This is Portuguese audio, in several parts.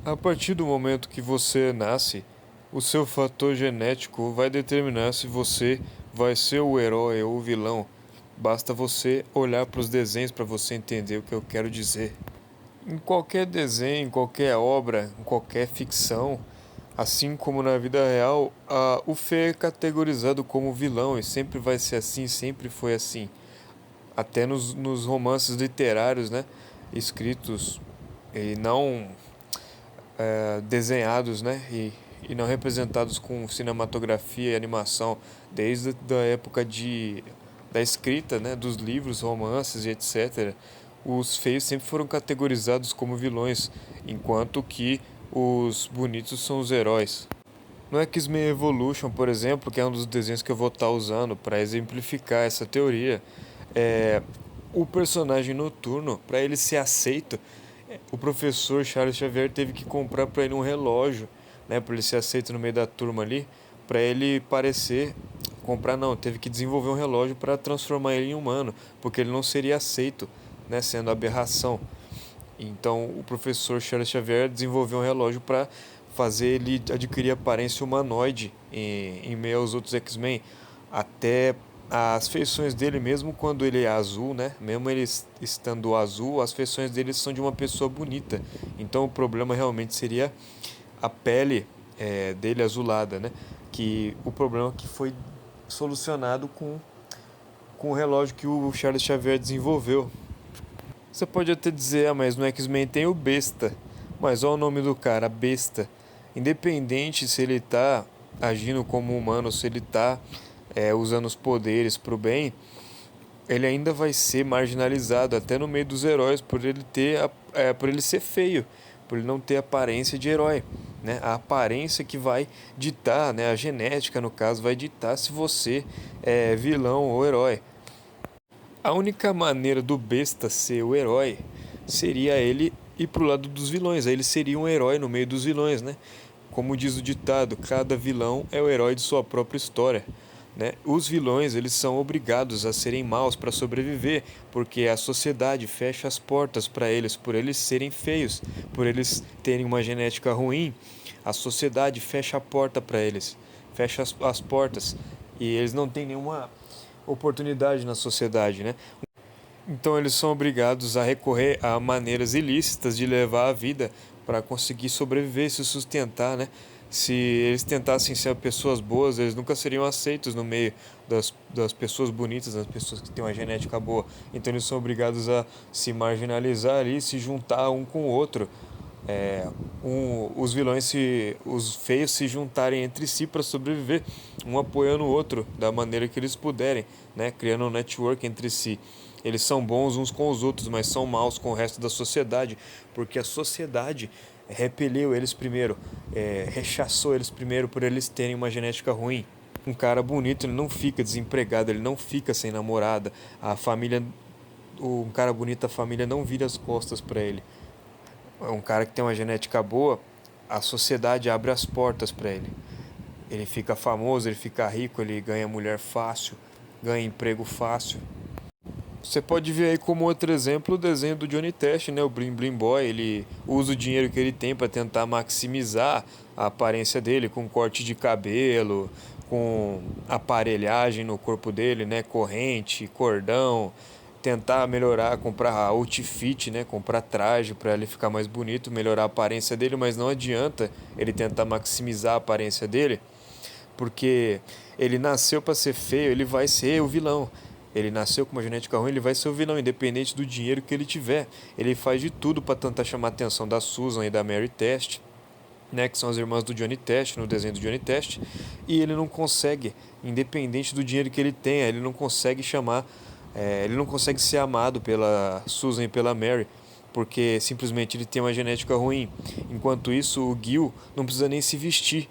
A partir do momento que você nasce, o seu fator genético vai determinar se você vai ser o herói ou o vilão. Basta você olhar para os desenhos para você entender o que eu quero dizer. Em qualquer desenho, em qualquer obra, em qualquer ficção, assim como na vida real, o Fê é categorizado como vilão e sempre vai ser assim, sempre foi assim. Até nos romances literários, né? Escritos e não desenhados, né? E não representados com cinematografia e animação, desde a época da escrita, né? Dos livros, romances e etc. Os feios sempre foram categorizados como vilões, enquanto que os bonitos são os heróis. No X-Men Evolution, por exemplo, que é um dos desenhos que eu vou estar usando para exemplificar essa teoria, é, o personagem noturno, para ele ser aceito, o professor Charles Xavier teve que comprar para ele um relógio, né, para ele ser aceito no meio da turma ali, para ele parecer comprar não, teve que desenvolver um relógio para transformar ele em humano, porque ele não seria aceito, né, sendo aberração. Então, o professor Charles Xavier desenvolveu um relógio para fazer ele adquirir aparência humanoide em meio aos outros X-Men, até as feições dele, mesmo quando ele é azul, né? Mesmo ele estando azul, as feições dele são de uma pessoa bonita. Então, o problema realmente seria a pele dele azulada, né? Que o problema que foi solucionado com o relógio que o Charles Xavier desenvolveu. Você pode até dizer, mas no X-Men tem o Besta. Mas olha o nome do cara, Besta. Independente se ele tá agindo como humano, se ele tá usando os poderes pro bem, ele ainda vai ser marginalizado até no meio dos heróis por ele por ele ser feio, por ele não ter aparência de herói, né? A aparência que vai ditar, né? A genética no caso vai ditar se você é vilão ou herói. A única maneira do besta ser o herói seria ele ir pro lado dos vilões. Aí ele seria um herói no meio dos vilões, né? Como diz o ditado, cada vilão é o herói de sua própria história. Né? Os vilões eles são obrigados a serem maus para sobreviver, porque a sociedade fecha as portas para eles por eles serem feios, por eles terem uma genética ruim. A sociedade fecha a porta para eles, fecha as portas e eles não têm nenhuma oportunidade na sociedade, né? Então eles são obrigados a recorrer a maneiras ilícitas de levar a vida para conseguir sobreviver e se sustentar, né? Se eles tentassem ser pessoas boas, eles nunca seriam aceitos no meio das pessoas bonitas, das pessoas que têm uma genética boa. Então eles são obrigados a se marginalizar ali, se juntar um com o outro. Os vilões, os feios se juntarem entre si para sobreviver, um apoiando o outro da maneira que eles puderem, né? Criando um network entre si. Eles são bons uns com os outros, mas são maus com o resto da sociedade, porque a sociedade repeliu eles primeiro, rechaçou eles primeiro por eles terem uma genética ruim. Um cara bonito, ele não fica desempregado, ele não fica sem namorada. A família, um cara bonito, a família não vira as costas para ele. Um cara que tem uma genética boa, a sociedade abre as portas para ele. Ele fica famoso, ele fica rico, ele ganha mulher fácil, ganha emprego fácil. Você pode ver aí como outro exemplo o desenho do Johnny Test, né? O Blim Blim Boy, ele usa o dinheiro que ele tem para tentar maximizar a aparência dele com corte de cabelo, com aparelhagem no corpo dele, né? Corrente, cordão, tentar melhorar, comprar outfit, né? Comprar traje para ele ficar mais bonito, melhorar a aparência dele, mas não adianta ele tentar maximizar a aparência dele, porque ele nasceu para ser feio, ele vai ser o vilão. Ele nasceu com uma genética ruim, ele vai ser o vilão, independente do dinheiro que ele tiver. Ele faz de tudo para tentar chamar a atenção da Susan e da Mary Test, né, que são as irmãs do Johnny Test, no desenho do Johnny Test, e ele não consegue, independente do dinheiro que ele tenha, ele não consegue chamar, ele não consegue ser amado pela Susan e pela Mary, porque simplesmente ele tem uma genética ruim. Enquanto isso, o Gil não precisa nem se vestir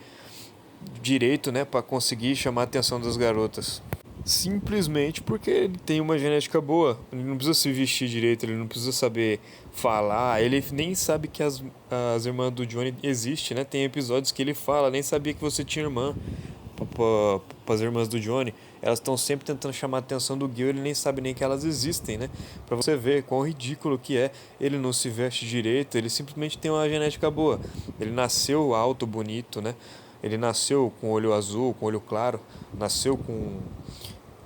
direito, né, para conseguir chamar a atenção das garotas. Simplesmente porque ele tem uma genética boa. Ele não precisa se vestir direito, ele não precisa saber falar. Ele nem sabe que as irmãs do Johnny existem, né? Tem episódios que ele fala, nem sabia que você tinha irmã. para as irmãs do Johnny, elas estão sempre tentando chamar a atenção do Gil, ele nem sabe nem que elas existem, né? Pra você ver quão ridículo que é. Ele não se veste direito, ele simplesmente tem uma genética boa. Ele nasceu alto, bonito, né? Ele nasceu com olho azul, com olho claro, nasceu com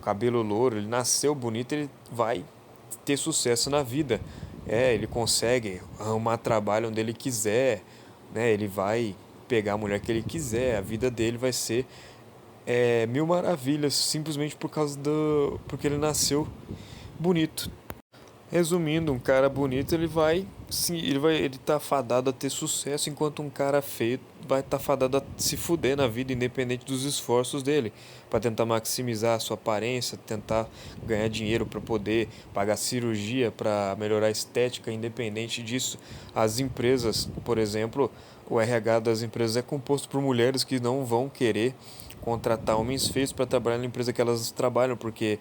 cabelo louro, ele nasceu bonito, ele vai ter sucesso na vida. Ele consegue arrumar trabalho onde ele quiser, né? Ele vai pegar a mulher que ele quiser, a vida dele vai ser mil maravilhas, simplesmente por causa do. Porque ele nasceu bonito. Resumindo, um cara bonito ele vai. Sim, ele tá fadado a ter sucesso, enquanto um cara feio vai estar fadado a se fuder na vida, independente dos esforços dele, para tentar maximizar a sua aparência, tentar ganhar dinheiro para poder pagar cirurgia para melhorar a estética, independente disso. As empresas, por exemplo, o RH das empresas é composto por mulheres que não vão querer contratar homens feios para trabalhar na empresa que elas trabalham, porque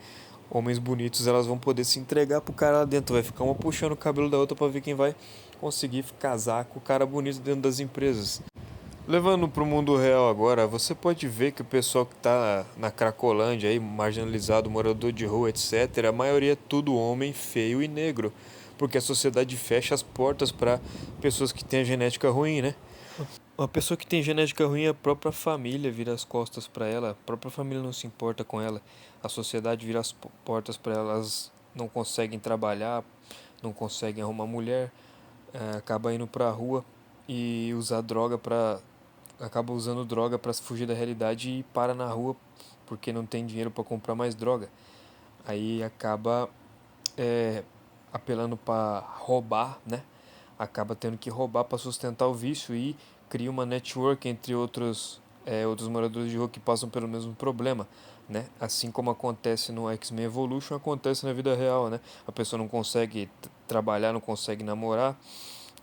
homens bonitos elas vão poder se entregar pro cara lá dentro, vai ficar uma puxando o cabelo da outra para ver quem vai conseguir casar com o cara bonito dentro das empresas. Levando para o mundo real agora, você pode ver que o pessoal que está na Cracolândia aí, marginalizado, morador de rua, etc., a maioria é tudo homem feio e negro, porque a sociedade fecha as portas para pessoas que têm a genética ruim, né? Uma pessoa que tem genética ruim, a própria família vira as costas para ela, a própria família não se importa com ela, a sociedade vira as portas para elas, não conseguem trabalhar, não conseguem arrumar mulher, acaba indo para a rua e usar droga para acaba usando droga para fugir da realidade e para na rua porque não tem dinheiro para comprar mais droga. Aí acaba é, apelando para roubar, né? Acaba tendo que roubar para sustentar o vício e cria uma network entre outros moradores de rua que passam pelo mesmo problema, né? Assim como acontece no X-Men Evolution, acontece na vida real, né? A pessoa não consegue trabalhar, não consegue namorar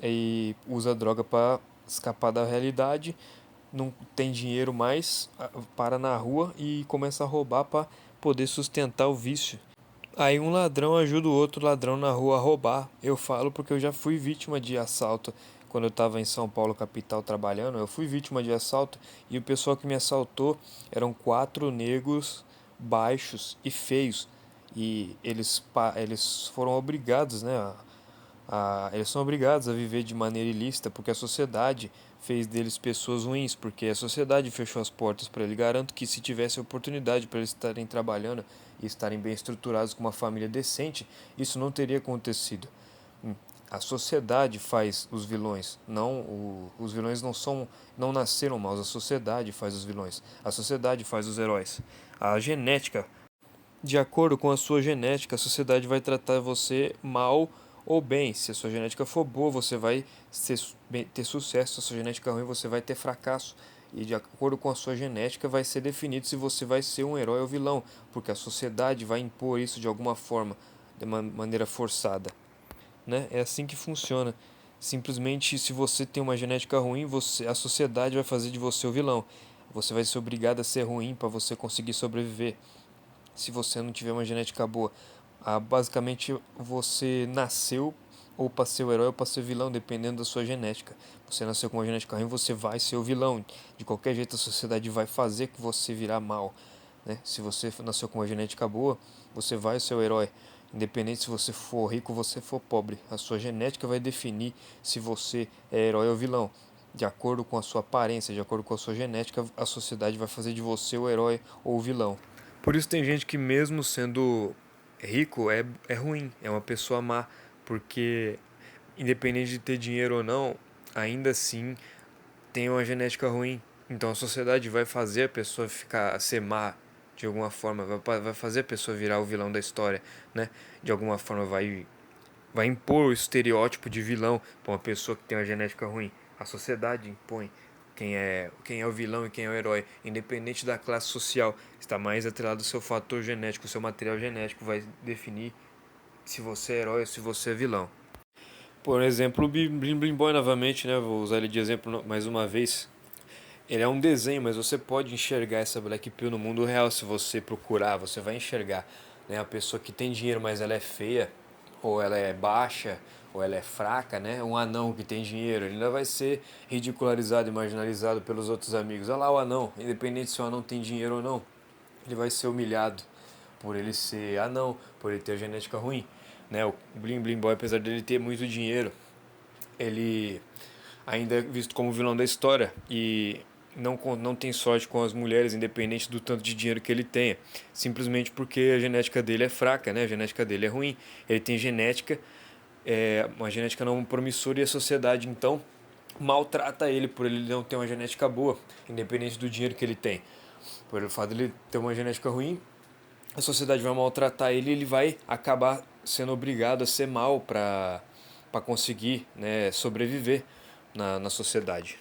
e usa droga para escapar da realidade, não tem dinheiro mais, para na rua e começa a roubar para poder sustentar o vício. Aí um ladrão ajuda o outro ladrão na rua a roubar. Eu falo porque eu já fui vítima de assalto quando eu estava em São Paulo, capital, trabalhando. Eu fui vítima de assalto e o pessoal que me assaltou eram quatro negros baixos e feios. E eles foram obrigados, né, eles são obrigados a viver de maneira ilícita porque a sociedade fez deles pessoas ruins, porque a sociedade fechou as portas para ele. Garanto que se tivesse oportunidade para eles estarem trabalhando e estarem bem estruturados com uma família decente, isso não teria acontecido. A sociedade faz os vilões, os vilões não nasceram maus, a sociedade faz os vilões, a sociedade faz os heróis. A genética, de acordo com a sua genética, a sociedade vai tratar você mal ou bem. Se a sua genética for boa, você vai ter sucesso. Se a sua genética é ruim, você vai ter fracasso. E de acordo com a sua genética, vai ser definido se você vai ser um herói ou vilão, porque a sociedade vai impor isso de alguma forma, de uma maneira forçada, né? É assim que funciona. Simplesmente, se você tem uma genética ruim, a sociedade vai fazer de você o vilão. Você vai ser obrigado a ser ruim para você conseguir sobreviver se você não tiver uma genética boa. Basicamente, você nasceu ou para ser o herói ou para ser vilão, dependendo da sua genética. Você nasceu com uma genética ruim, você vai ser o vilão. De qualquer jeito, a sociedade vai fazer que você virar mal, né? Se você nasceu com uma genética boa, você vai ser o herói. Independente se você for rico ou você for pobre. A sua genética vai definir se você é herói ou vilão. De acordo com a sua aparência, de acordo com a sua genética, a sociedade vai fazer de você o herói ou o vilão. Por isso tem gente que mesmo sendo rico é ruim, é uma pessoa má, porque independente de ter dinheiro ou não, ainda assim tem uma genética ruim. Então a sociedade vai fazer a pessoa ser má de alguma forma, vai fazer a pessoa virar o vilão da história, né? De alguma forma vai impor o estereótipo de vilão para uma pessoa que tem uma genética ruim. A sociedade impõe quem é o vilão e quem é o herói, independente da classe social. Está mais atrelado ao seu fator genético, o seu material genético vai definir se você é herói ou se você é vilão. Por exemplo, o Blim Blim Boy novamente, né? Vou usar ele de exemplo mais uma vez. Ele é um desenho, mas você pode enxergar essa Black Pill no mundo real se você procurar, você vai enxergar, né? A pessoa que tem dinheiro, mas ela é feia, ou ela é baixa, ou ela é fraca, né? Um anão que tem dinheiro, ele ainda vai ser ridicularizado e marginalizado pelos outros amigos. Olha lá o anão, independente se o anão tem dinheiro ou não, ele vai ser humilhado por ele ser anão, por ele ter genética ruim, né? O Blim Blim Boy, apesar dele ter muito dinheiro, ele ainda é visto como vilão da história e não tem sorte com as mulheres, independente do tanto de dinheiro que ele tenha, simplesmente porque a genética dele é fraca, né? A genética dele é ruim. Ele tem genética, uma genética não promissora, e a sociedade então maltrata ele por ele não ter uma genética boa, independente do dinheiro que ele tem. Por o fato de ele ter uma genética ruim, a sociedade vai maltratar ele e ele vai acabar sendo obrigado a ser mal para conseguir, né, sobreviver na sociedade.